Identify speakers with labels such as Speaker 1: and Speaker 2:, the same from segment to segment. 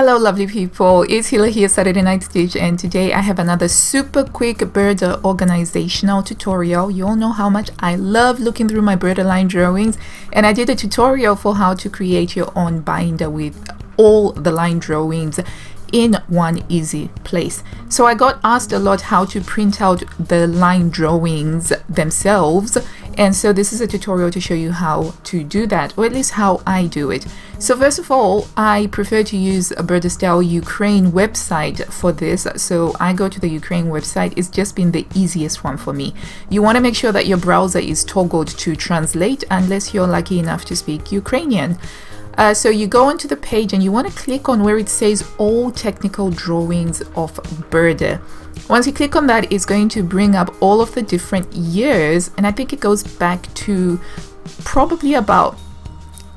Speaker 1: Hello lovely people, it's Hila here, Saturday Night Stitch, and today I have another super quick Burda organizational tutorial. You all know how much I love looking through my Burda line drawings, and I did a tutorial for how to create your own binder with all the line drawings in one easy place. So I got asked a lot how to print out the line drawings themselves, and so this is a tutorial to show you how to do that, or at least how I do it. So first of all, I prefer to use a Burda style Ukraine website for this. So I go to the Ukraine website. It's just been the easiest one for me. You want to make sure that your browser is toggled to translate unless you're lucky enough to speak Ukrainian. So you go onto the page and you want to click on where it says all technical drawings of Burda. Once you click on that, it's going to bring up all of the different years, and I think it goes back to probably about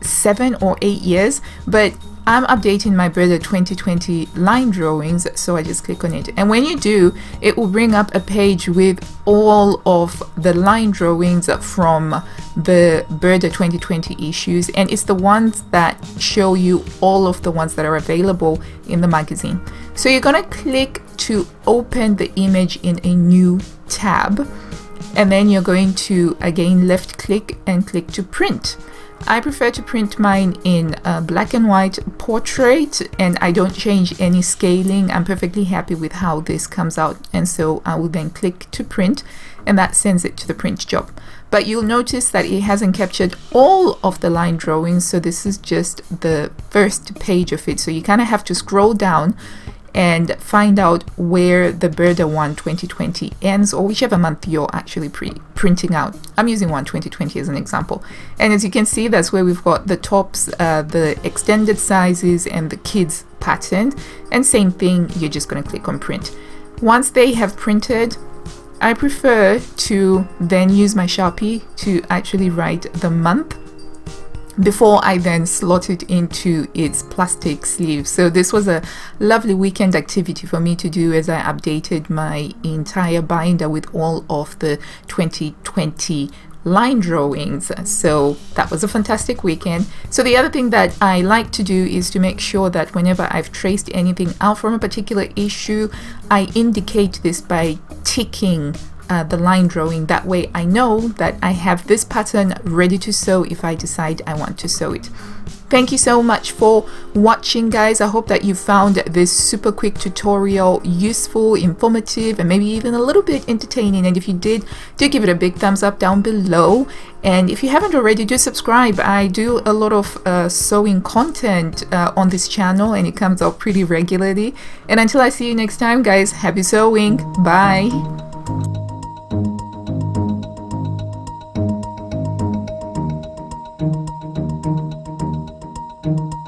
Speaker 1: 7 or 8 years, but I'm updating my Burda 2020 line drawings, so I just click on it, and when you do, it will bring up a page with all of the line drawings from the Burda 2020 issues, and it's the ones that show you all of the ones that are available in the magazine. So you're gonna click to open the image in a new tab, and then you're going to again left click and click to print. I prefer to print mine in black and white portrait, and I don't change any scaling. I'm perfectly happy with how this comes out, and so I will then click to print, and that sends it to the print job. But you'll notice that it hasn't captured all of the line drawings, so this is just the first page of it. So you kind of have to scroll down and find out where the Burda 1 2020 ends, or whichever month you're actually printing out. I'm using 1 2020 as an example. And as you can see, that's where we've got the tops, the extended sizes, and the kids pattern. And same thing, you're just going to click on print. Once they have printed, I prefer to then use my Sharpie to actually write the month before I then slot it into its plastic sleeve. So this was a lovely weekend activity for me to do as I updated my entire binder with all of the 2020 line drawings. So that was a fantastic weekend. So the other thing that I like to do is to make sure that whenever I've traced anything out from a particular issue, I indicate this by ticking the line drawing. That way I know that I have this pattern ready to sew if I decide I want to sew it. Thank you so much for watching, guys. I hope that you found this super quick tutorial useful, informative, and maybe even a little bit entertaining. And if you did, do give it a big thumbs up down below. And if you haven't already, do subscribe. I do a lot of sewing content on this channel, and it comes out pretty regularly. And until I see you next time, guys, happy sewing. Bye. Thank you.